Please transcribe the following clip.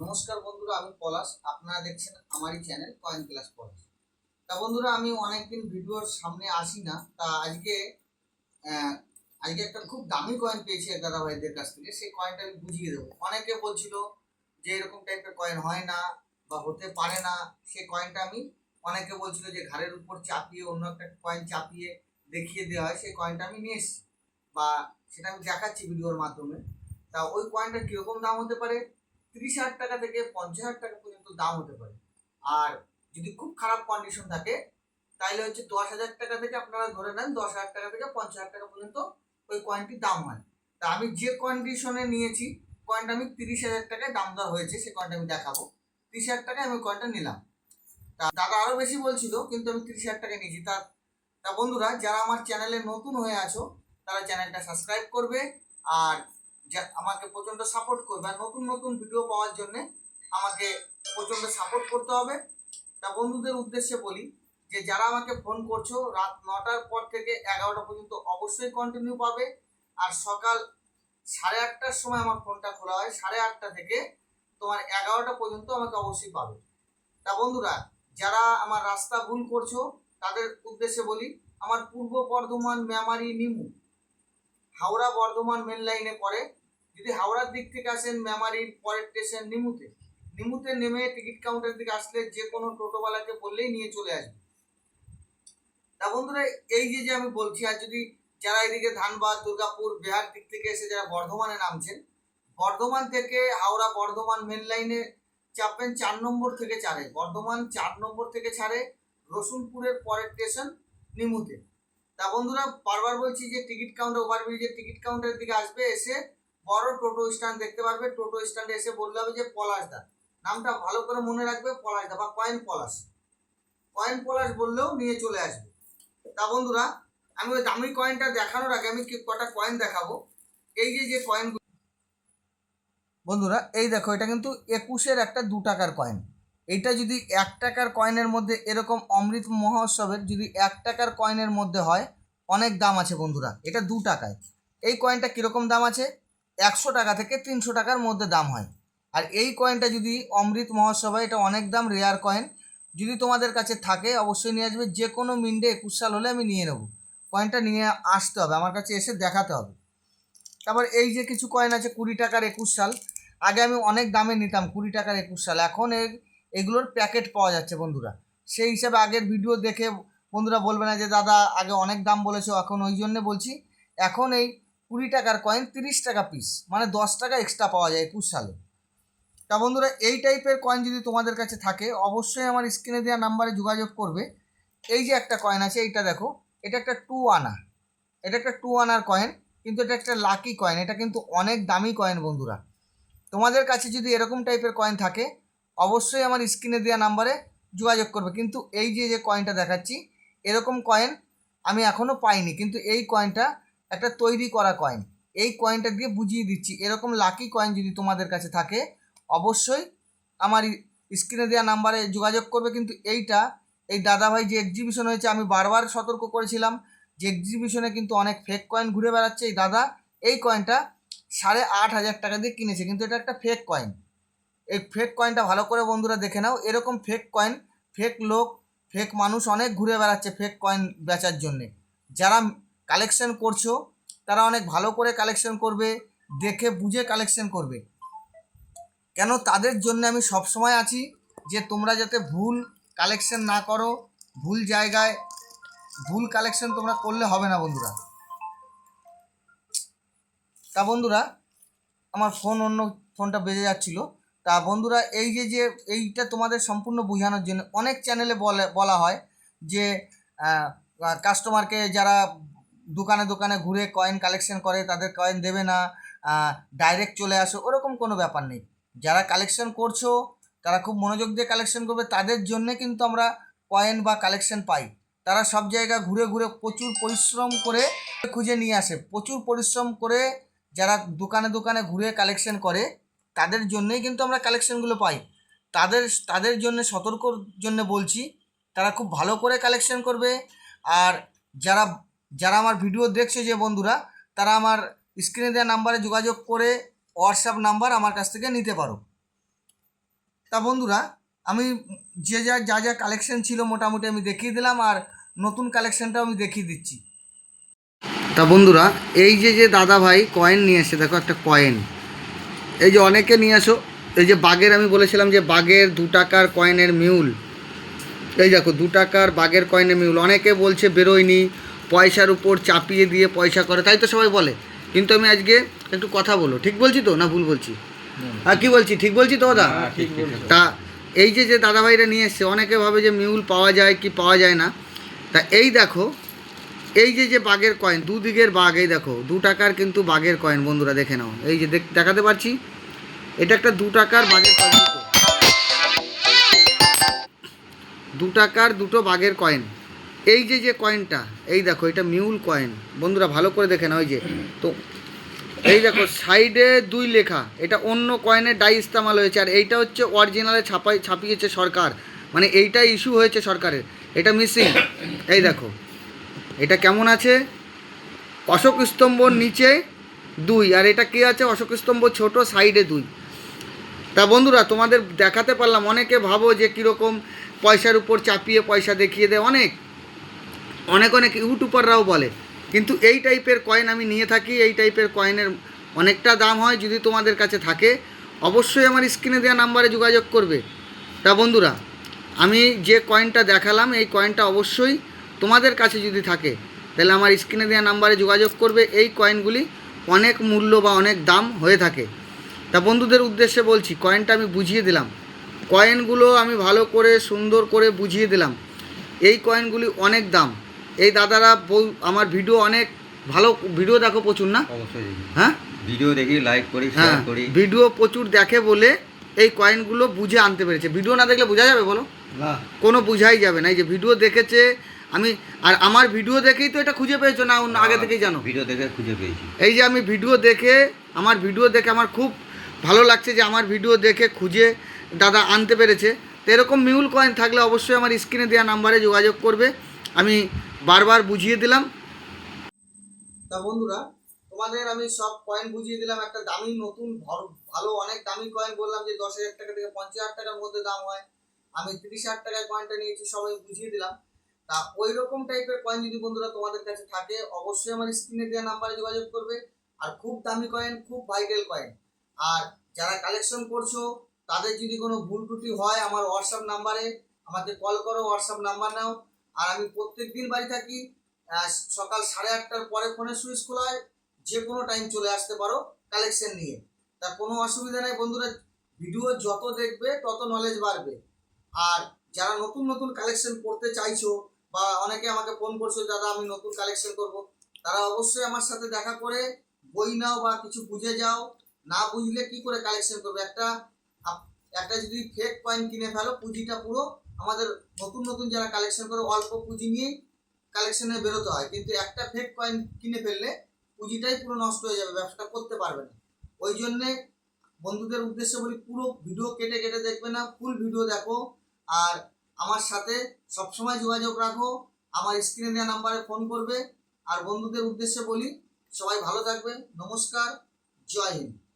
নমস্কার বন্ধুরা, আমি পলাশ। আপনারা দেখছেন আমারই চ্যানেল কয়েন ক্লাস পলাশ। তা বন্ধুরা, আমি অনেকদিন ভিডিওর সামনে আসি না। তা আহ, আজকে একটা খুব দামি কয়েন পেয়েছি এক দাদা ভাইদের কাছ থেকে। সেই কয়েনটা আমি বুঝিয়ে দেবো। অনেকে বলছিল যে এরকম টাইপের কয়েন হয় না বা হতে পারে না। সেই কয়েনটা আমি, অনেকে বলছিল যে ঘাড়ের উপর চাপিয়ে অন্য একটা কয়েন চাপিয়ে দেখিয়ে দেওয়া হয়, সেই কয়েনটা আমি নিয়ে এসেছি বা সেটা আমি দেখাচ্ছি ভিডিওর মাধ্যমে। তা ওই কয়েনটা কিরকম দাম হতে পারে? 30,000 টাকা থেকে 50,000 টাকা পর্যন্ত দাম হতে পারে। আর যদি খুব খারাপ কন্ডিশন থাকে তাহলে হচ্ছে 10,000 টাকা থেকে, আপনারা ধরে নেন 10,000 টাকা থেকে 50,000 টাকা পর্যন্ত ওই কয়েনটির দাম হয়। তা আমি যে কন্ডিশনে নিয়েছি, কয়েনটা আমি 30,000 টাকায় দাম দেওয়া হয়েছে, সেই কয়েনটা আমি দেখাবো। 30,000 টাকায় আমি কয়েনটা নিলাম। তা দাদা আরো বেশি বলছিল, কিন্তু আমি 30,000 টাকায় নিয়েছি। তা তা বন্ধুরা, যারা আমার চ্যানেলে নতুন হয়ে আছো তারা চ্যানেলটা সাবস্ক্রাইব করবে। আর আমাকে প্রচণ্ড সাপোর্ট করবে। আর নতুন নতুন ভিডিও পাওয়ার জন্যে আমাকে প্রচণ্ড সাপোর্ট করতে হবে। তা বন্ধুদের উদ্দেশ্যে বলি যে যারা আমাকে ফোন করছো, রাত 9টার পর থেকে 11টা পর্যন্ত অবশ্যই কন্টিনিউ পাবে। আর সকাল 8:30টার সময় আমার ফোনটা খোলা হয়, 8:30টা থেকে তোমার 11টা পর্যন্ত আমাকে অবশ্যই পাবে। তা বন্ধুরা, যারা আমার রাস্তা ভুল করছো তাদের উদ্দেশ্যে বলি, আমার পূর্ব বর্ধমান, মেমারি, নিমু, হাওড়া বর্ধমান মেন লাইনে পড়ে। যদি হাওড়ার দিক থেকে আসেন, মেমারির পরের স্টেশন নিমুতে। নিমুতে নেমে টিকিট কাউন্টারের দিকে আসলে যে কোনো টোটোওয়ালাকে বললেই নিয়ে চলে আসবে। তা বন্ধুরা, এই যে যে আমি বলছি, আর যদি যারা এদিকে ধানবাদ, দুর্গাপুর, বিহার দিক থেকে এসে যারা বর্ধমানে নামছেন, বর্ধমান থেকে হাওড়া বর্ধমান মেন লাইনে চাপবেন 4 নম্বর থেকে ছাড়ে। বর্ধমান 4 নম্বর থেকে ছাড়ে রসুলপুরের পরের স্টেশন নিমুতে। তা বন্ধুরা, বারবার বলছি যে টিকিট কাউন্টার, ওভারব্রিজের টিকিট কাউন্টারের দিকে আসবে, এসে বড় টোটো স্ট্যান্ড দেখতে পারবে। টোটো স্ট্যান্ডে এসে বললে হবে যে পলাশদা, নামটা ভালো করে মনে রাখবে, পলাশদা বা কয়েন পলাশ। কয়েন পলাশ বললেও নিয়ে চলে আসবে। তা বন্ধুরা, আমি ওই দামি কয়েনটা দেখানোর আগে আমি কটা কয়েন দেখাবো। এই যে যে কয়েন, বন্ধুরা এই দেখো, এটা কিন্তু 21-এর একটা 2 টাকার কয়েন। এইটা যদি 1 টাকার কয়েনের মধ্যে, এরকম অমৃত মহোৎসবের যদি 1 টাকার কয়েনের মধ্যে হয়, অনেক দাম আছে বন্ধুরা। এটা 2 টাকায়। এই কয়েনটা কীরকম দাম আছে? 100 টাকা থেকে 300 টাকার মধ্যে দাম হয়। আর এই কয়েনটা যদি অমৃত মহোৎসব হয়, এটা অনেক দাম, রেয়ার কয়েন। যদি তোমাদের কাছে থাকে অবশ্যই নিয়ে আসবে। যে কোনো মিন্টে 21 সাল হলে আমি নিয়ে নেব। কয়েনটা নিয়ে আসতে হবে, আমার কাছে এসে দেখাতে হবে। তারপর এই যে কিছু কয়েন আছে 20 টাকার 21 সাল। আগে আমি অনেক দামে নিতাম 20 টাকার 21 সাল। এখন এগুলোর প্যাকেট পাওয়া যাচ্ছে বন্ধুরা। সেই হিসাবে আগের ভিডিও দেখে বন্ধুরা বলবে না যে দাদা আগে অনেক দাম বলেছো। এখন ওই জন্যে বলছি, এখন এই 20 টাকার কয়েন 30 টাকা পিস, মানে 10 টাকা এক্সট্রা পাওয়া যায় 21 সালে। তা বন্ধুরা, এই টাইপের কয়েন যদি তোমাদের কাছে থাকে অবশ্যই আমার স্ক্রিনে দেওয়া নাম্বারে যোগাযোগ করবে। এই যে একটা কয়েন আছে, এইটা দেখো, এটা একটা 2 আনা। এটা একটা 2 আনার কয়েন, কিন্তু এটা একটা লাকি কয়েন। এটা কিন্তু অনেক দামি কয়েন বন্ধুরা। তোমাদের কাছে যদি এরকম টাইপের কয়েন থাকে অবশ্যই আমার স্ক্রিনে দেওয়া নাম্বারে যোগাযোগ করবে। কিন্তু এই যে যে কয়েনটা দেখাচ্ছি, এরকম কয়েন আমি এখনও পাইনি। কিন্তু এই কয়েনটা একটা তৈরি করা কয়েন। এই কয়েনটা দিয়ে বুঝিয়ে দিচ্ছি, এরকম লাকি কয়েন যদি তোমাদের কাছে থাকে অবশ্যই আমার স্ক্রিনে দেওয়া নাম্বারে যোগাযোগ করবে। কিন্তু এই দাদাভাই যে এক্সিবিশন হয়েছে, আমি বারবার সতর্ক করেছিলাম যে এক্সিবিশনে কিন্তু অনেক ফেক কয়েন ঘুরে বেড়াচ্ছে। এই দাদা এই কয়েনটা 8,500 টাকা দিয়ে কিনেছে, কিন্তু এটা একটা ফেক কয়েন। এই ফেক কয়েনটা ভালো করে বন্ধুরা দেখে নাও। এরকম ফেক কয়েন, ফেক লোক, ফেক মানুষ অনেক ঘুরে বেড়াচ্ছে ফেক কয়েন বেচার জন্যে। যারা কালেকশন করছো তারা অনেক ভালো করে কালেকশন করবে, দেখে বুঝে কালেকশন করবে। কেন, তাদের জন্য আমি সবসময় আছি, যে তোমরা যাতে ভুল কালেকশন না করো। ভুল জায়গায় ভুল কালেকশন তোমরা করলে হবে না বন্ধুরা। তা বন্ধুরা, আমার অন্য ফোনটা বেজে যাচ্ছিল। তা বন্ধুরা, এই যে যে এইটা তোমাদের সম্পূর্ণ বোঝানোর জন্য অনেক চ্যানেলে বলা হয় যে কাস্টমারকে যারা দোকানে দোকানে ঘুরে কয়েন কালেকশন করে তাদের কয়েন দেবে না, ডাইরেক্ট চলে আসো। ওরকম কোনো ব্যাপার নেই। যারা কালেকশন করছো তারা খুব মনোযোগ দিয়ে কালেকশন করবে, তাদের জন্যে কিন্তু আমরা কয়েন বা কালেকশন পাই। তারা সব জায়গা ঘুরে ঘুরে প্রচুর পরিশ্রম করে খুঁজে নিয়ে আসে। প্রচুর পরিশ্রম করে যারা দোকানে দোকানে ঘুরে কালেকশন করে তাদের জন্যই কিন্তু আমরা কালেকশনগুলো পাই। তাদের জন্য সতর্কর জন্য বলছি, তারা খুব ভালো করে কালেকশন করবে। আর যারা যারা আমার ভিডিও দেখছে যে বন্ধুরা, তারা আমার স্ক্রিনে দেওয়া নাম্বারে যোগাযোগ করে হোয়াটসঅ্যাপ নাম্বার আমার কাছ থেকে নিতে পারো। তা বন্ধুরা আমি যা যা কালেকশন ছিল মোটামুটি আমি দেখিয়ে দিলাম, আর নতুন কালেকশনটাও আমি দেখিয়ে দিচ্ছি। তা বন্ধুরা এই যে দাদা ভাই কয়েন নিয়ে এসে দেখো, একটা কয়েন এই যে অনেকে নিয়ে আসো, এই যে বাঘের আমি বলেছিলাম যে বাঘের 2 টাকার কয়েনের মিউল, এই দেখো 2 টাকার বাঘের কয়েনের মিউল। অনেকে বলছে বেরোয়নি, পয়সার উপর চাপিয়ে দিয়ে পয়সা করে, তাই তো সবাই বলে। কিন্তু আমি আজকে একটু কথা বলো, ঠিক বলছি তো না ভুল বলছি? আর কি বলছি, ঠিক বলছি তো দাদা? তা এই যে দাদা ভাইরা নিয়ে এসছে, অনেকে ভাবে যে মিউল পাওয়া যায় কি পাওয়া যায় না। তা এই দেখো এই যে বাঘের কয়েন, দুদিকের বাঘ, এই দেখো 2 টাকার কিন্তু বাঘের কয়েন বন্ধুরা, দেখে নাও। এই যে দেখাতে পারছি, এটা একটা 2 টাকার বাঘের কয়েন, 2 টাকার দুটো বাঘের কয়েন। এই যে কয়েনটা, এই দেখো এটা মিউল কয়েন বন্ধুরা, ভালো করে দেখে নাও। ওই যে তো এই দেখো সাইডে 2 লেখা, এটা অন্য কয়েনের ডাই ইস্তেমাল হয়েছে, আর এইটা হচ্ছে অরিজিনালে ছাপিয়েছে সরকার, মানে এইটাই ইস্যু হয়েছে সরকারের, এটা মিসিং। এই দেখো এটা কেমন আছে, অশোক স্তম্ভর নিচে 2, আর এটা কি আছে, অশোক স্তম্ভ ছোট, সাইডে 2। তা বন্ধুরা তোমাদের দেখাতে পারলাম। অনেকে ভাবো যে কীরকম পয়সার উপর চাপিয়ে পয়সা দেখিয়ে দেয়, অনেক ইউটিউবাররাও বলে, কিন্তু এই টাইপের কয়েন আমি নিয়ে থাকি। এই টাইপের কয়েনের অনেকটা দাম হয়, যদি তোমাদের কাছে থাকে অবশ্যই আমার স্ক্রিনে দেওয়া নাম্বারে যোগাযোগ করবে। তা বন্ধুরা আমি যে কয়েনটা দেখালাম, এই কয়েনটা অবশ্যই তোমাদের কাছে যদি থাকে তাহলে আমার স্ক্রিনে দেওয়া নাম্বারে যোগাযোগ করবে। এই কয়েনগুলি অনেক মূল্য বা অনেক দাম হয়ে থাকে। তা বন্ধুদের উদ্দেশ্যে বলছি, কয়েনটা আমি বুঝিয়ে দিলাম, কয়েনগুলো আমি ভালো করে সুন্দর করে বুঝিয়ে দিলাম। এই কয়েনগুলি অনেক দাম। এই দাদারা আমার ভিডিও অনেক ভালো ভিডিও দেখো প্রচুর, না? অবশ্যই হ্যাঁ, ভিডিও দেখি, লাইক করি, হ্যাঁ শেয়ার করি। ভিডিও প্রচুর দেখে বলে এই কয়েনগুলো বুঝে আনতে পেরেছে। ভিডিও না দেখলে বোঝা যাবে বলো? না, কোনো বুঝাই যাবে না। এই যে ভিডিও দেখেছে, আমি আর আমার ভিডিও দেখেই তো এটা খুঁজে পেয়েছো, না অন্য আগে থেকেই জানো? ভিডিও দেখে খুঁজে পেয়েছি। এই যে আমি ভিডিও দেখে, আমার ভিডিও দেখে আমার খুব ভালো লাগছে যে আমার ভিডিও দেখে খুঁজে দাদা আনতে পেরেছে। তো এরকম মিউল কয়েন থাকলে অবশ্যই আমার স্ক্রিনে দেওয়া নাম্বারে যোগাযোগ করবে, আমি বারবার বুঝিয়ে দিলাম। তা বন্ধুরা তোমাদের আমি সব কয়েন বুঝিয়ে দিলাম। একটা দামি নতুন ভালো অনেক দামি কয়েন বললাম যে 10,000 টাকা থেকে 50,000 টাকার মধ্যে দাম হয়, আমি 30,000 টাকার কয়েনটা নিয়েছি, সবাই বুঝিয়ে দিলাম। তা ওই রকম টাইপের কয়েন যদি বন্ধুরা তোমাদের কাছে থাকে অবশ্যই আমার স্ক্রিনে দেওয়া নাম্বারে যোগাযোগ করবে। আর খুব দামি কয়েন, খুব ভাইটাল কয়েন। আর যারা কালেকশন করছো তাদের যদি কোনো ভুল ত্রুটি হয় আমার হোয়াটসঅ্যাপ নাম্বারে আমাকে কল করো, হোয়াটসঅ্যাপ নাম্বার নাও। আর আমি প্রত্যেক দিন বাড়ি থাকি, সকাল 8:30টার পরে ফোনের সুইচ খোলা হয়, যে কোনো টাইম চলে আসতে পারো কালেকশন নিয়ে। তা কোনো অসুবিধা নেই বন্ধুরা, ভিডিও যত দেখবে তত নলেজ বাড়বে। আর যারা নতুন নতুন কালেকশন করতে চাইছো বা অনেকে আমাকে ফোন করছো দাদা আমি নতুন কালেকশন করব, তারা অবশ্যই আমার সাথে দেখা করে বই নাও বা কিছু বুঝে যাও। না বুঝলে কি করে কালেকশন করবে? একটা যদি ফেক কয়েন কিনে ফেলো, পুঁজিটা পুরো আমাদের নতুন নতুন যারা কালেকশন করে অল্প পুঁজি নিয়েই কালেকশনে বেরোতে হয়, কিন্তু একটা ফেক কয়েন কিনে ফেললে পুঁজিটাই পুরো নষ্ট হয়ে যাবে, ব্যবসাটা করতে পারবে না। ওই জন্যে বন্ধুদের উদ্দেশ্যে বলি পুরো ভিডিও কেটে কেটে দেখবে না, ফুল ভিডিও দেখো। আর আমার সাথে সবসময় যোগাযোগ রাখো, আমার স্ক্রিনে দেওয়া নাম্বারে ফোন করবে। আর বন্ধুদের উদ্দেশ্যে বলি সবাই ভালো থাকবে, নমস্কার, জয় হিন্দ।